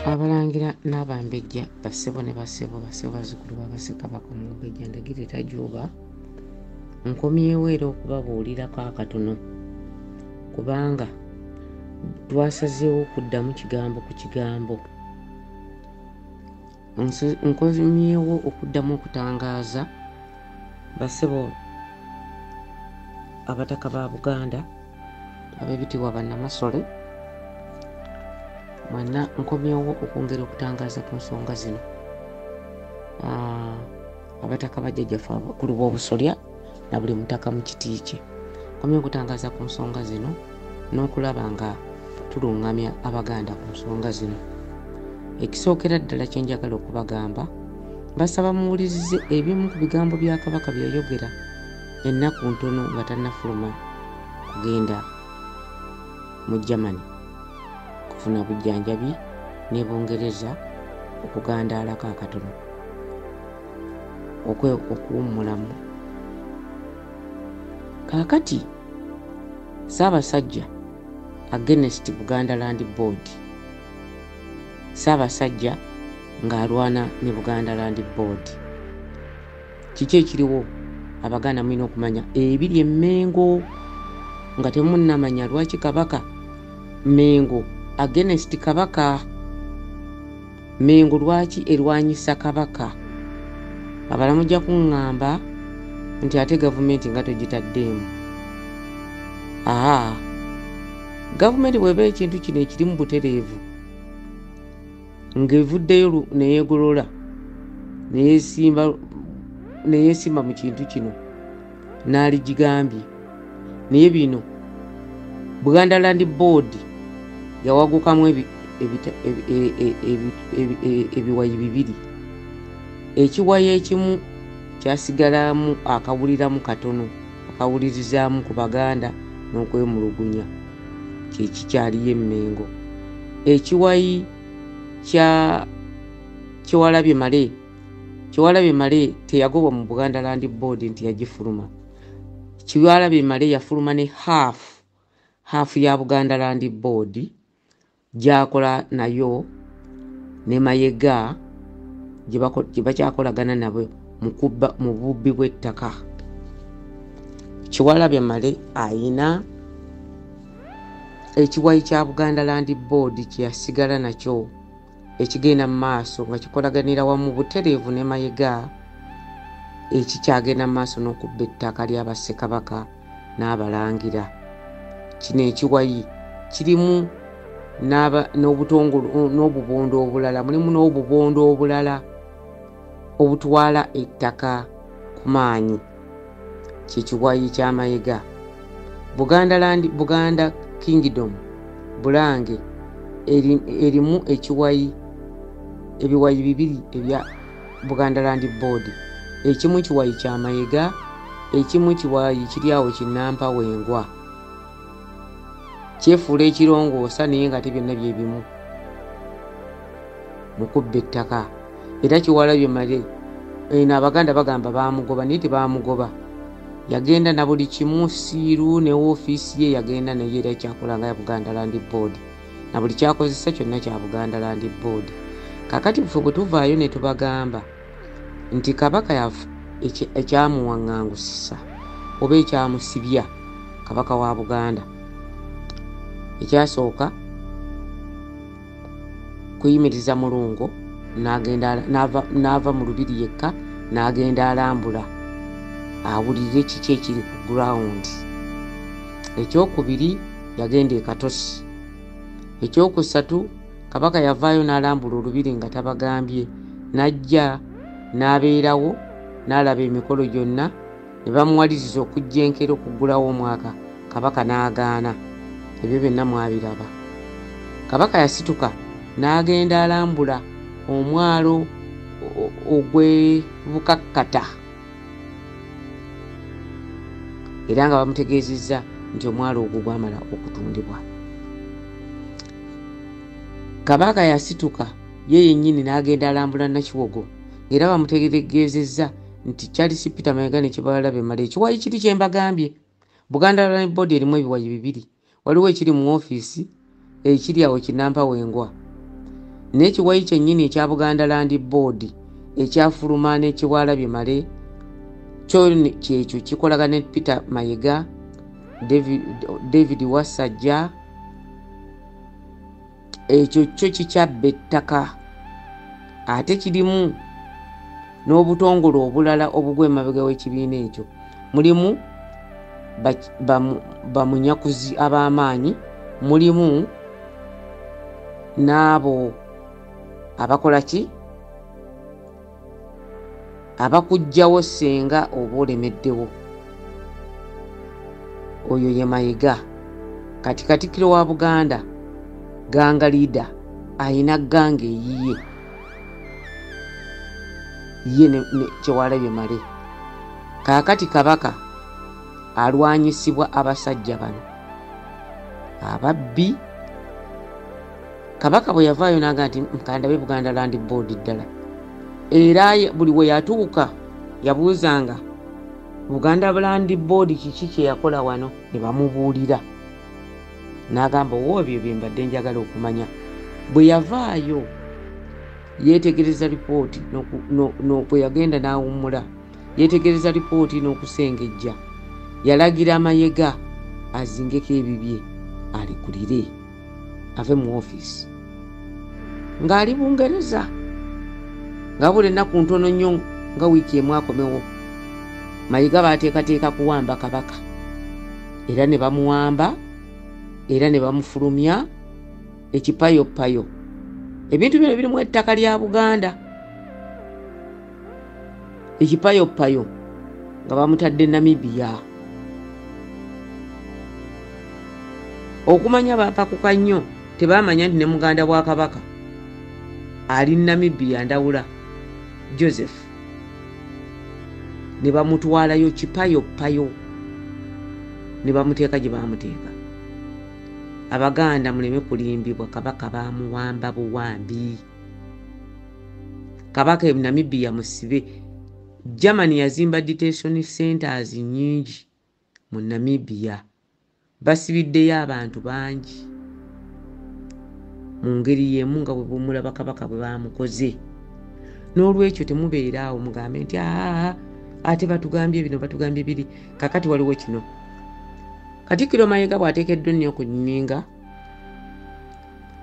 Abalangira n'Abambejja bassebo ne bassebo bazzukulu ba Bassekabaka Omumbejja Ndagire Tajuuba nkomyewo era okubabuulirako akatono kubanga twasazeewo okuddamu kigambo ku kigambo. Nkomyewo okuddamu okutangaaza bassebo abataka ba Buganda ab'ebitiibwa bannamasole mwenna nkomyewo okwongera okutangaaza ku nsonga zino. Abataka bajjajjaffe abakulu b'obusolya na buli mutaka mu kiti kye nkomyewo okutangaaza ku nsonga zino n'okulaba nga tuluŋŋamya Abaganda ku nsonga zino. Ekisookera ddala kye njagala okubagamba, basaba muwulirize ebimu ku bigambo bya Kabaka bye yayogera ennaku ntono nga tannafuluma kugenda mu Germany kufuna bujjanjabi ne Bungereza okugandaalako akatono okuwummulamu. Kaakati Ssaabasajja against Buganda Land Board, Ssaabasajja ng'alwana ne Buganda Land Board. Kiki ekiriwo? Abaganda mulina okumanya ebiri Mengo nga temunnamanya lwaki Kabaka Mengo against Kabaka. Mengo lwaki erwanyisa Kabaka? Abala mujja kuŋŋamba nti ate gavumenti nga togitaddeemu. Gavumenti bw'eba ekintu kino ekirimu butereevu ng'evuddeyo neyeegolola neyeesimba mu kintu kino n'aligigambye, naye bino Buganda Land Board yawagukamu ebiwayi bibiri. Ekiwayi ekimu kyasigalamu akawuliramu katono akawulirizaamu ku Baganda n'okwemulugunya, kye kikyaliyo Mengo. Ekiwayi kya Kyewalabye Male, Kyewalabye Male teyagobwa mu Buganda Land Board nti yagifuluma. Kyewalabye Male yafuluma ne haafu ya Buganda Land Board gyakola nayo ne Mayega gye bakyakolagana nabo mu bubbi bw'ettaka. Kyewalabye Male ayina ekiwayi kya Buganda Land Board kye yasigala nakyo ekigenda mu maaso nga kikolaganira wamu butereevu ne Mayega, ekikyagenda mu maaso n'okubba ettaka lya Bassekabaka n'Abalangira. Kino ekiwayi kirimu n'obubondo obulala, mulimu n'obubondo obulala obutwala ettaka ku maanyi. Kyekiwayi kya Mayega. Buganda Kingdom Bulange erimu ebiwayi bibiri ebya Buganda Land Board. Ekimu kiwayi kya Mayega, ekimu kiwayi kiri awo Kinampa Wengwa. Kyefuula ekirongoosa naye nga byonna bye bimu mu kubba ettaka. Era Kyewalabye Male eno Abaganda bagamba baamugoba naye tebaamugoba. Yagenda na buli kimu, siiru ne woofiisi ye yagenda naye era kyakolanga ya Buganda Land Board na buli kyakozesa kyonna kya Buganda Land Board. Kakati ffe bwe tuvaayo ne tubagamba nti Kabaka ekyamuwaŋŋangusisa oba ekyamusibya Kabaka wa Buganda, ekyasooka kuyimiriza Mulungo n'ava mu lubiri yekka n'agenda alambula awulirire kiki ekiri ku ground. Ekyokubiri yagenda e Katosi. Ekyokusatu Kabaka yavaayo n'alambula olubiri nga tabagambye, n'ajja n'abeerawo n'alaba emikolo gyonna ne bamuwaliriza okujja Enkero okuggulawo omwaka. Kabaka n'agaana. Ebyo byonna mwabiraba. Kabaka yasituka n'agenda alambula omwalo ogw'Ebukakkata era nga bamutegeezezza nti omwalo ogwo gwamala okutundibwa. Kabaka yasituka ye yennyini n'agenda alambula Nakiwogo era bamutegeezezza nti Charles Peter Mayiga ne Kyewalabye Male. Ekiwayi kiri kye mbagambye. Buganda Land Board erimu ebiwayi bibiri. Waliwo ekiri mu woofiisi ekiri awo Kinampa Wengwa. n'ekiwayi kyennyini ekya Buganda Land Board ekyafuluma n'Ekiwalabye Male kyo kyekyo kikolagana ne Peter Mayiga, David Wasajja, ekyo kyo kikyabba ettaka ate kirimu n'obutongole obulala obugwa emabega w'ekibiina ekyo. Mulimu bamunyakuzi ab'amaanyi, mulimu n'abo abakola ki abakujjawo senga oba olemeddewo. Oyo ye Mayiga. Kati Katikkiro wa Buganda ganga leader ayina ganga eyiye ye ne Kyewalabye Male. Kaakati Kabaka alwanyisibwa abasajja bano ababbi. Kabaka bwe yavaayo n'aga nti nkandabe Buganda Land Board ddala, era buli we yatuuka yabuuzanga Buganda Land Board kiki kye yakola wano, ne bamubuulira n'agamba owoobyo bye mbadde njagala okumanya. Bwe yavaayo yeetegereza lipooti bwe yagenda n'awummula, yeetegereza lipooti n'okusengejja, yalagira Mayiga azingeko ebibye alikulire ave mu ofiisi ng'ali Bungereza, nga buli ennaku ntono nnyo nga wiiki emu akomewo. Mayiga baateekateeka kuwamba Kabaka, era ne bamuwamba, era ne bamufulumya ekipayopayo. Ebintu bino birimu ettaka lya Buganda, ekipayopayo nga bamutadde Namibia. Okumanya baapakuka nnyo tebaamanya nti ne muganda bwa Kabaka ali Namibia Ndawula Joseph, ne bamutwalayo kipayopayo, ne bamuteeka gye baamuteeka. Abaganda muleme kulimbibwa, Kabaka baamuwamba buwambi. Kabaka e Namibia musibe. Germany yazimba detention centers nyingi mu Namibia, basibiddeyo abantu bangi mu ngeri y'emu nga bwe bumulaba Kabaka bwe baamukoze. N'olwekyo temubeeraawo mugambe nti ate batugambye bino batugambye biri. Kakati waliwo kino, Katikkiro Mayiga bw'ateekeddwa nnyo ku nninga,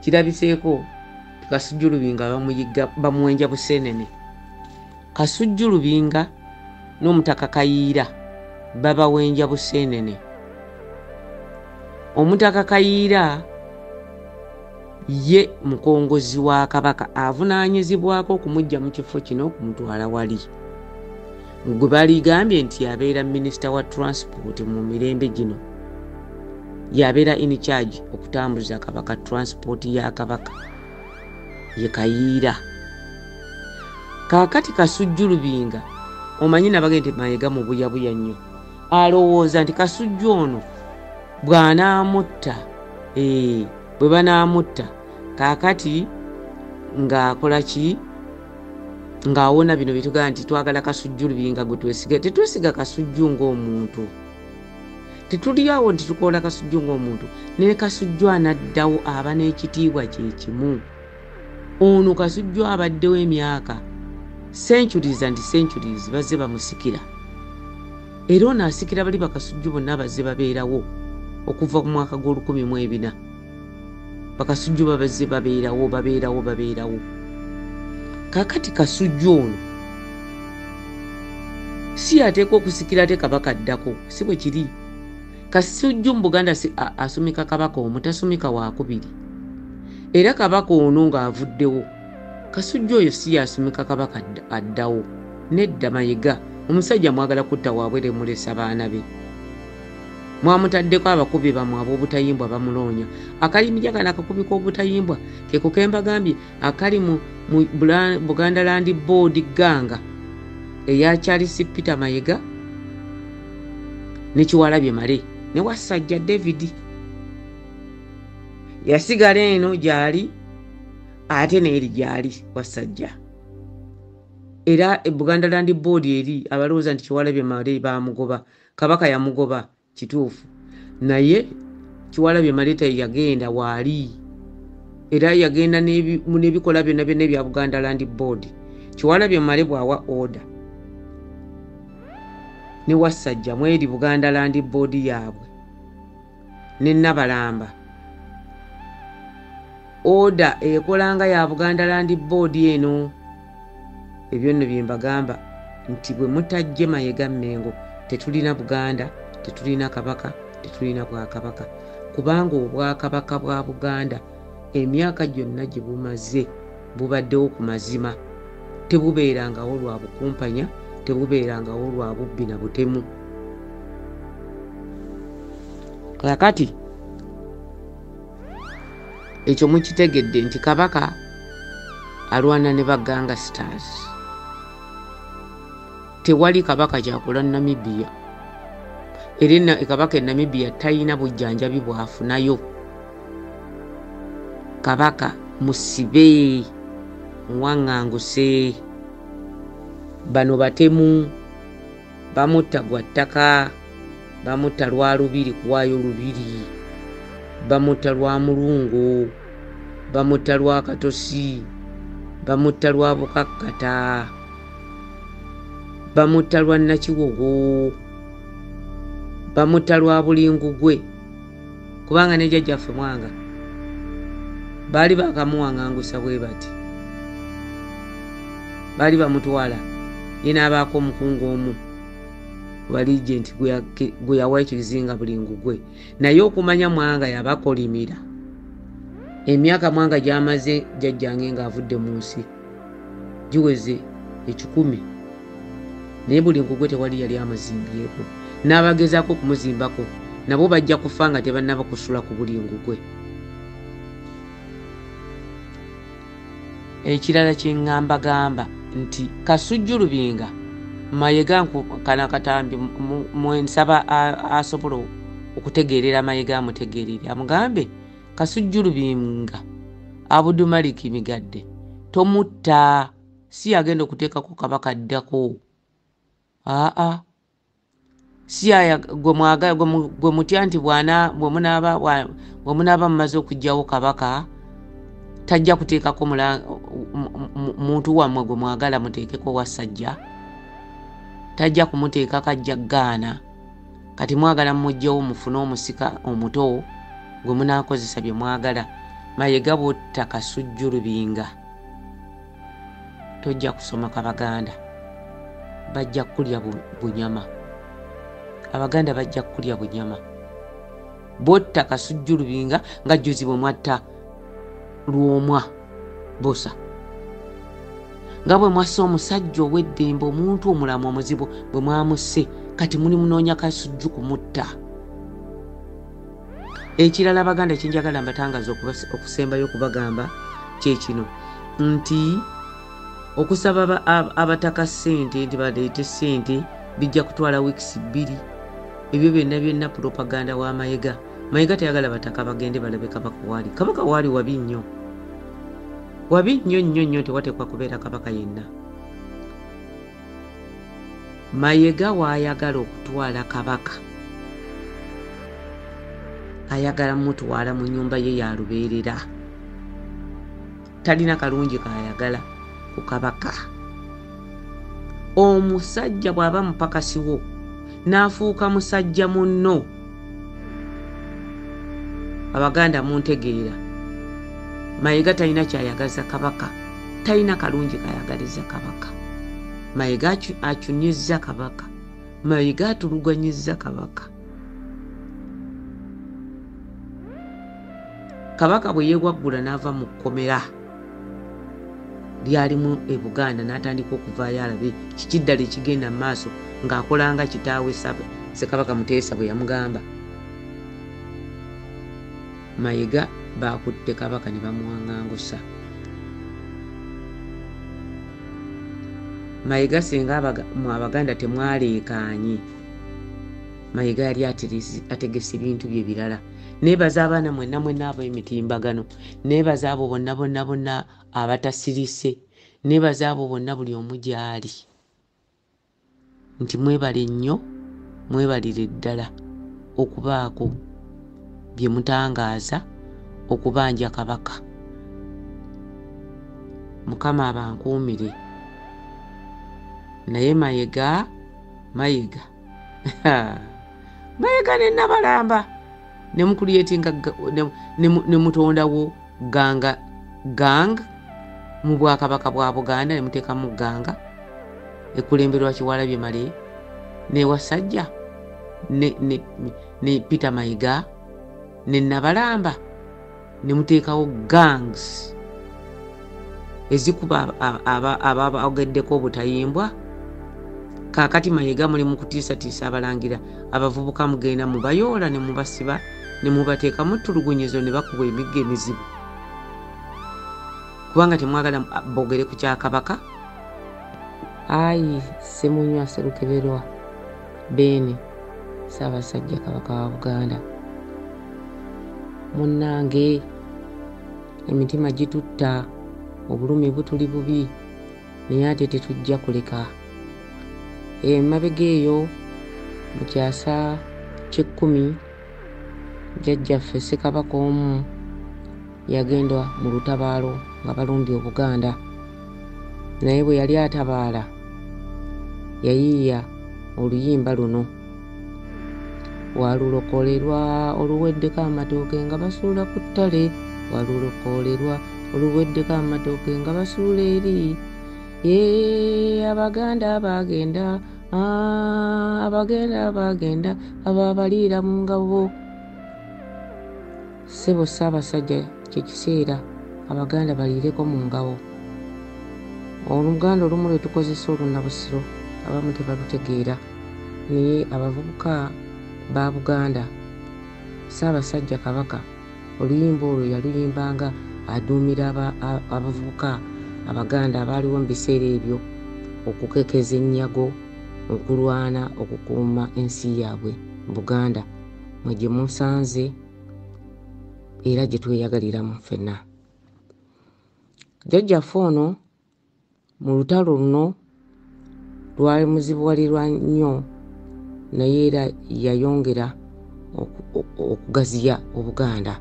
kirabiseeko Kasujju Lubinga bamuwenja Buseenene. Kasujju Lubinga n'Omutaka Kayiira babawenja Buseenene. Omutaka Kayiira ye mukongozi wa Kabaka avunaanyizibwako okumuggya mu kifo kino okumutwala wali. Gwe baligambye nti yabeera minisita wa transport mu mirembe gino, yabeera in charge okutambuza Kabaka transport ya Kabaka ye Kayiira. Kaakati Kasujju Lubinga omanyi nabagende Mayiga mu buyabuya nnyo, alowooza nti Kasujju ono bw'anaamutta bwe banaamutta kaakati ng'akola ki, ng'awona bino bitugaa nti twagala Kasujju Lubinga gwe twesiga. Tetwesiga Kasujju ng'omuntu, tetulyawo nti tukola Kasujju ng'omuntu. Ne Kasujju anaddawo aba n'ekitiibwa kye kimu. Ono Kasujju abaddewo emyaka centuries and centuries bazze bamusikira, era ono asikira bali Bakasujju bonna bazze babeerawo okuva ku mwaka gw'olukumi Bakasujju babazze babeerawo. Kaakati Kasujju ono si ateekwa okusikira ate Kabaka addako, si bwe kiri. Kasujju mu Buganda asumika Kabaka omutasumika wakubiri, era Kabaka ono ng'avuddewo Kasujju oyo si yasumika Kabaka addawo. Nedda Mayiga omusajja mwagala kutta waabwere mulesa baana be, mwamutaddeko abakubi bamwe ab'obutayimbwa bamuloonya. Akalimija kano akakubi k'obutayimbwa ke kukembagambye akali mu Buganda Land Board ganga eya Charles Peter Mayiga ne Kyewalabye Male ne Wasajja David. Yasigala eno gyali ate n'eri gyali Wasajja. Era Buganda Land Board eri abalowooza nti Kyewalabye Male baamugoba, Kabaka yamugoba kituufu, naye Kyewalabye Male yagenda waali era yagenda n'ebikola byonna byonna ebya Buganda Land Board. Kyewalabye Male bw'awa order ne Wassajja mweri Buganda Land Board yaabwe ne Nabalamba, order ekolanga ya Buganda Land Board eno. Ebyo nno bye mbagamba nti bwe mutajje Mayiga Mmengo tetulina Buganda, tetulina Kabaka, tetulina Bwakabaka, kubanga Obwakabaka bwa Buganda emyaka gyonna gye bumaze bubaddewo ku mazima, tebubeerangawo lwa bukumpanya, tebubeerangawo lwa bubbi na butemu. Kakati ekyo mukitegedde nti Kabaka alwana ne Baganga Stars. Tewali Kabaka kyakola Namibia, era Kabaka Namibia talina bujjanjabi bwafunayo. Kabaka musibe muwaŋŋanguse, bano batemu bamutta gwa ttaka, bamutta lwa lubiri kuwaayo lubiri, bamutta lwa mulungu, bamutta lwa katosi, bamutta lwa bukakkata, bamutta lwa nakiwogo, bamutta lwa bulingugwe, kubanga ne jjajjaffe Mwanga baali bakamuwaŋŋangusa bwe bati, baali bamutwala ye n'abaako omukungu omu wa Regent gwe yawa ekizinga Bulingugwe, naye okumanya Mwanga yabakolimira. Emyaka Mwanga gy'amaze jjajjange ng'avudde mu nsi giweze 100, naye Bulingugwe tewali yali amuzimbyeko, n'abagezaako okumuzimbako nabo bajja kufa nga tebannaba kusula ku Bulingugwe. Ekirala kyengambagamba nti Kasujjulubinga Mayiga kana katambi mwensaba asobola okutegeerera Mayiga amutegeerere, amugambe Kasujjulubinga Abudu Malik Migadde tomutta, si agenda okuteekako Kabaka addako. Si gwe mutya nti bwe munaaba mumaze okugyawo Kabaka tajja kuteekako muntu wammwe gwe mwagala muteekeko Wassajja, tajja kumuteeka kajja gaana. Kati mwagala mujjawo mufune omusika omuto gwe munaakozesa bye mwagala. Mayiga bw'otta Kasujjulubinga tojja kusoma Kabaganda, bajja kulya bunyama. Abaganda bajja kulya bunyama. Bw'otta Kasujjulubinga nga jjuzi bwe mwatta Lwomwa Bosa, nga bwe mwassa omusajja ow'eddembe, omuntu omulamu omuzibu bwe mwamusse, kati muli munoonya Kasujju kumutta. Ekirala Abaganda kyenjagala mbatangaza okusembayo okubagamba kye kino nti okusaba abataka ssente nti baleete ssente bijja kutwala wiikisi 2. Ebyo byonna propaganda wa Mayiga. Mayiga tayagala bataka bagende balabe Kabaka waali. Kabaka waali wabi nnyo, wabi nnyo, tewateekwa kubeera Kabaka yenna. Mayiga waayagala okutwala Kabaka, ayagala mutwala mu nnyumba ye ya lubeerera, talina kalungi kaayagala ku Kabaka. Omusajja bw'aba mupakasiwo n'afuuka musajja munno, Abaganda muntegeera, Mayiga talina kyayagaza Kabaka, talina kalungi kayagaliza Kabaka. Mayiga akyunyizza Kabaka, Mayiga atuluganyizza Kabaka. Kabaka bwe yeewaggula n'ava mu kkomera lyalimu e Buganda n'atandika okuvaayo alabe kiki ddala ekigenda mu maaso ng'akolanga kitaawe Ssekabaka Muteesa bwe yamugamba. Mayiga baakutte Kabaka ne bamuwaŋŋangusa. Mayiga singa mu Abaganda temwaleekaanye, Mayiga yali ategese ebintu bye birala. Neebaza abaana mwenna ab'emitimbagano, neebaza abo bonna abatasirise, neebaza abo bonna buli omu gy'ali, nti mwebale nnyo, mwebalire ddala okubaako bye mutangaaza okubanja Kabaka. mukama abankuumire. Naye Mayiga Mayiga ne Nabalamba ne mukulyetinga ne mutondawo gang mu Bwakabaka bwa Buganda, ne muteekamu ganga ekulemberwa Kiwalabye Male ne Wasajja ne Peter Mayiga ne Nabalamba, ne muteekawo gangs ezikuba ababageddeko obutayimbwa. Kaakati Mayiga muli mu kutiisatiisa abalangira, abavubuka mugenda mubayoola ne mubasiba ne mubateeka mu ttulugunyizo ne bakuba emigga emizibu, kubanga temwagala boogere ku Kyakabaka. Ayi Ssemunywa Sserukeberwa Beene, Ssaabasajja Kabaka wa Buganda. Munnange emitima gitutta, obulumi butuli bubi, naye ate tetujja kuleka. Emabega eyo mu kyasa ky'ekkumi jjajjaffe Ssekabaka omu yagenda mu lutabaalo nga balumbye Obuganda, naye bwe yali atabaala yayiiya oluyimba luno: walulokolerwa oluweddeko amatooke nga basuula ku ttale, walulokolerwa oluweddeko amatooke nga basuula eri. Abaganda bagenda, abagenda ababaliira mu ngabo. Ssebo Ssaabasajja, kye kiseera Abaganda baliireko mu ngabo. Oluganda olumu lwe tukozesa olunnabusiro abamu tebalutegeera, naye abavubuka ba Buganda, Ssaabasajja Kabaka oluyimba olwo yaluyimbanga aduumira abavubuka Abaganda abaaliwo mu biseera ebyo okukekeza ennyago, okulwana, okukuuma ensi yaabwe Buganda, mwe gye musanze era gye tweyagaliramu ffenna. Jjajjaffe ono mu lutalo luno lwali muzibuwalirwa nnyo, naye era yayongera okugaziya Obuganda.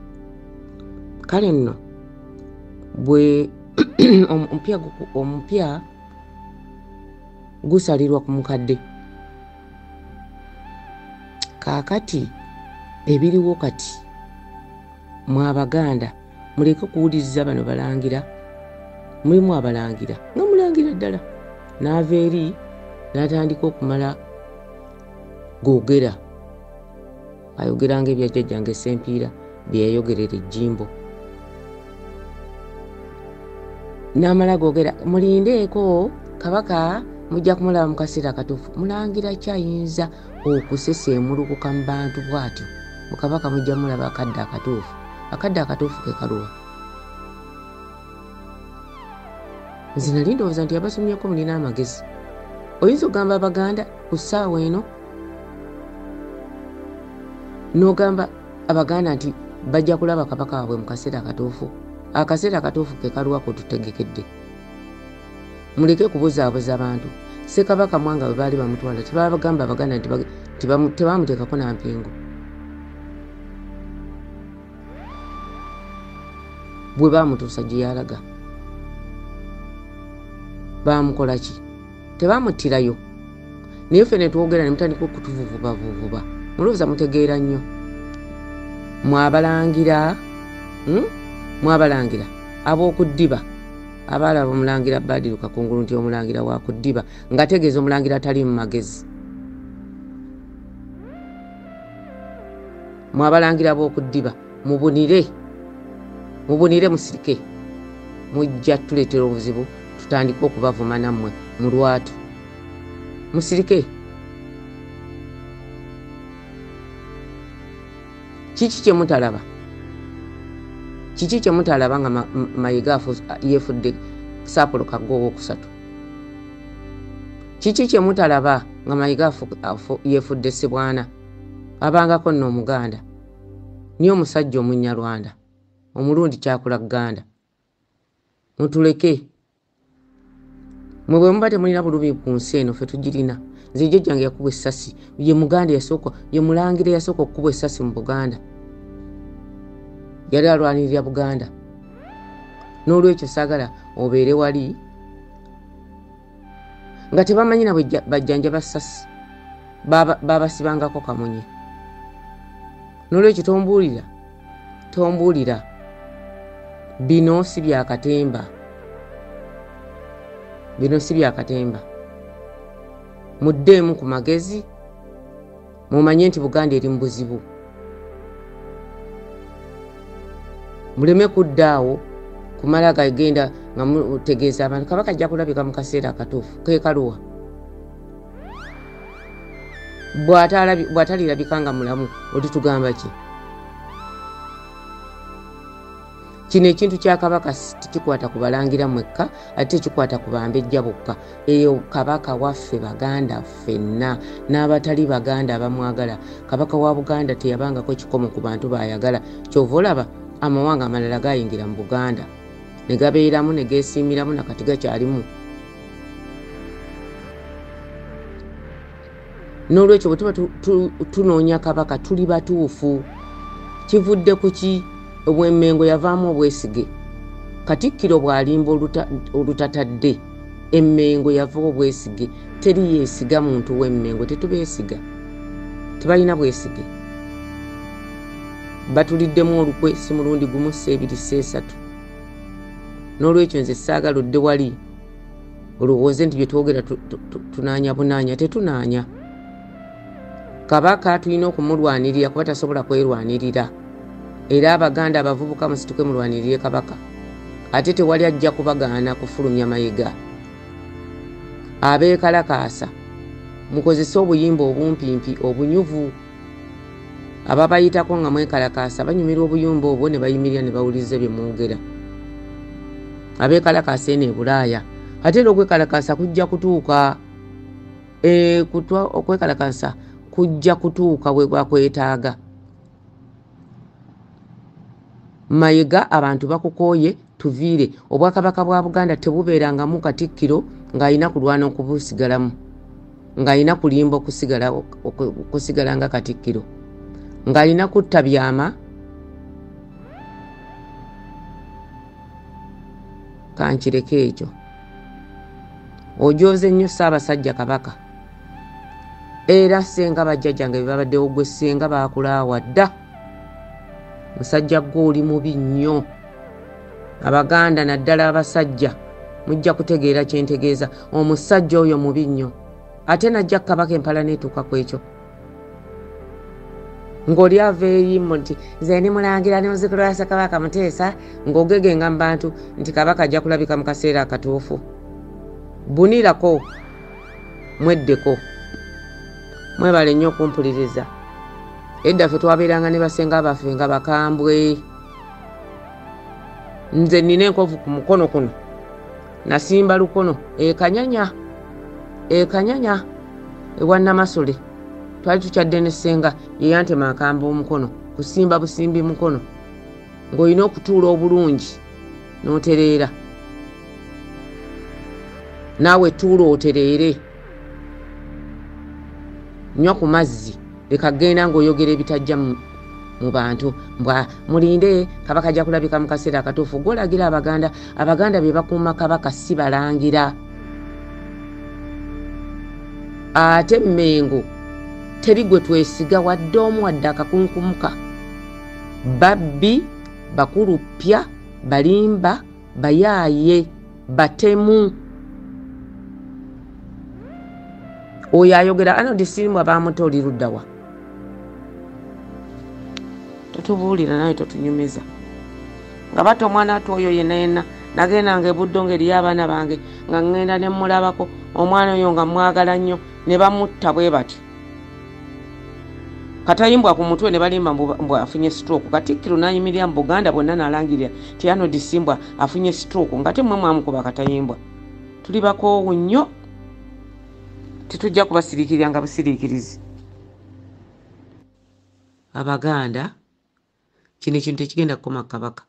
Kale nno bwe omupya gusalirwa ku mukadde, kaakati ebiriwo kati mwe Abaganda muleke okuwuliriza bano balangira. Mulimu abalangira nga mulangira ddala n'ava eri n'atandika okumala googera, ayogeranga ebya jjajjange Ssempiira bye yayogerera Ejjimbo. N'amala googera, mulindeeko Kabaka mujja kumulaba mu kaseera akatuufu. Mulangira kyayinza okuseseemulukuka mu bantu bw'atyo, mu Kabaka mujja mulaba akadde akatuufu. Akadde akatuufu ke kaluwa? Nze nali ndowooza nti abasomyeko mulina amagezi. Oyinza okugamba Abaganda ku ssaawa eno n'ogamba Abaganda nti bajja kulaba Kabaka waabwe mu kaseera akatuufu. Akaseera akatuufu ke kaluwako tutegekedde. Muleke kubuzaabuza abantu. Ssekabaka Mwanga bwe baali bamutwala tebabagamba Abaganda nti tebamuteekako na mpingu. Bwe bamutuusa gye yalaga bamukola ki? Tebamuttirayo. Naye ffe ne twogera ne mutandika okutuvuvubavuvuba. Mulowooza mutegeera nnyo. Mwabalangira ab'okuddiba abaalaba omulangira Badru Kakungulu nti omulangira wa kuddiba, ng'ategeeza omulangira atali mu magezi. Mwabalangira ab'okuddiba mubunire musirike, mujja tuleetera obuzibu tutandike okubavuma nammwe mu lwatu. Musirike. Kiki kye mutalaba? Kiki kye mutalaba nga Mayiga yeefudde Saapulo Kaggwa owookusatu? Kiki kye mutalaba nga Mayiga yeefudde Ssebwana abangako nno Omuganda, niyo omusajja Omunnyarwanda, omulundi kyakula Ganda? Mutuleke. Mwe bwe muba temulina bulumi ku nsi eno ffe tugirina. Nze jjajjange yakubwa essasi, ye Muganda yasooka, ye mulangira yasooka okukubwa essasi mu Buganda. Yali alwanirira Buganda. n'olwekyo saagala obeere wali nga tebamanyi na bajjanja basasi babasibangako kamunye. N'olwekyo tombuulira bino si byakatemba, muddeemu ku magezi mumanye nti Buganda eri mu buzibu. Muleme kuddaawo kumala gagenda nga mutegeeza abantu Kabaka ajja kulabika mu kaseera akatuufu kekaluwa bw'atalirabika nga mulamu oli tugamba ki? Kino ekintu kya Kabaka tekikwata ku balangira mwekka ate kikwata ku bambejja bokka. Eyo Kabaka waffe Baganda ffenna n'abatali Baganda abamwagala. Kabaka wa Buganda teyabangako kikomo ku bantu bayagala. Kyova olaba amawanga amalala gayingira mu Buganda ne gabeeramu ne geesiimiramu nakati gakyalimu. N'olwekyo bwe tuba tunoonya Kabaka tuli batuufu. Kivudde ku ki? Obwemmengo yavaamu obwesige. Katikkiro bw'alimba olutatadde emmengo yava obwesige. Teri yeesiga muntu w'emmengo, tetubeesiga, tebalina bwesige. Batuliddemu olukwe si mulundi gumu, seebiri, seesatu. N'olwekyo nze saagala odde wali olowooze nti bye twogera tunaanya bunaanya, tetunaanya. Kabaka tulina okumulwanirira kuba tasobola kwerwanirira. Era Abaganda abavubuka musituke mulwanirire Kabaka. Ate tewali ajja kubagaana kufulumya mayiga. Abeekalakaasa mukozese obuyimba obumpimpi obunyuvu. Ababayitako nga mwekalakaasa banyumirwa obuyimba obwo ne bayimirira ne bawuliriza bye mwogera. Abeekalakaasa eno e Bulaaya ate era okwekalakaasa kujja kutuuka. Okwekalakaasa kujja kutuuka bwe bwakwetaaga. Mayiga abantu bakukooye tuviire. Obwakabaka bwa Buganda tebubeerangamu Katikkiro ng'alina kulwana okubusigalamu, ng'alina kulimba okusigala nga Katikkiro, ng'alina kutta byama. Kankireko ekyo. Ojooze nnyo Ssaabasajja Kabaka. Era senga bajjajjange be babaddewo gwe senga baakulaawa dda. Musajja gw'oli mubi nnyo. Abaganda naddala abasajja mujja kutegeera kye ntegeeza. Omusajja oyo mubi nnyo. Ate najja Kabaka empala neetuuka ku ekyo. Ng'oli ava erimu nti nze ndi mulangira ne muzzukulu wa Ssekabaka Muteesa, ng'ogegenga mu bantu nti Kabaka ajja kulabika mu kaseera akatuufu. Bunirako, mweddeko. Mwebale nnyo okumpuliriza. Edda ffe twabeeranga ne basenga baffe nga bakambwe. Nze nina enkovu ku mukono kuno. Nasimba lukono. Ekanyanya ewa Namasole. Twali tukyadde ne ssenga ye yantema akamba omukono. Kusimba busimbi mukono. Ng'olina okutuula obulungi n'otereera. Naawe tuula otereere. Nywa ku mazzi. Leka genda ng'oyogera ebitajja mu bantu. Mbwa mulinde Kabaka ajja kulabika mu kaseera akatuufu. Gw'olagira Abaganda be bakuuma Kabaka si balangira. Ate Mmengo teri gwe twesiga wadde omu wadde akakunkumuka. Babbi, bakulupya, balimba, bayaaye, batemu. Oyo ayogera ano disimu abamuto oli luddawa. Totubuulira naye totunyumiza. Nga bato omwana ate oyo yenna nagendanga ebuddo ng'eriyo abaana bange nga ngenda ne mulabako omwana oyo nga mwagala nnyo ne bamutta bwe bati. Katayimbwa ku mutwe ne balimba mbwa afunye stroke. Katikkiro n'ayimirira mu Buganda bonna n'alangirira ti ano disimbwa afunye stroke nga temwe mwamukuba Katayimbwa. Tuli bakoowu nnyo. Tetujja kubasiriikirira nga busiriikirizi. Abaganda kino ekintu tekigenda kukoma Kabaka.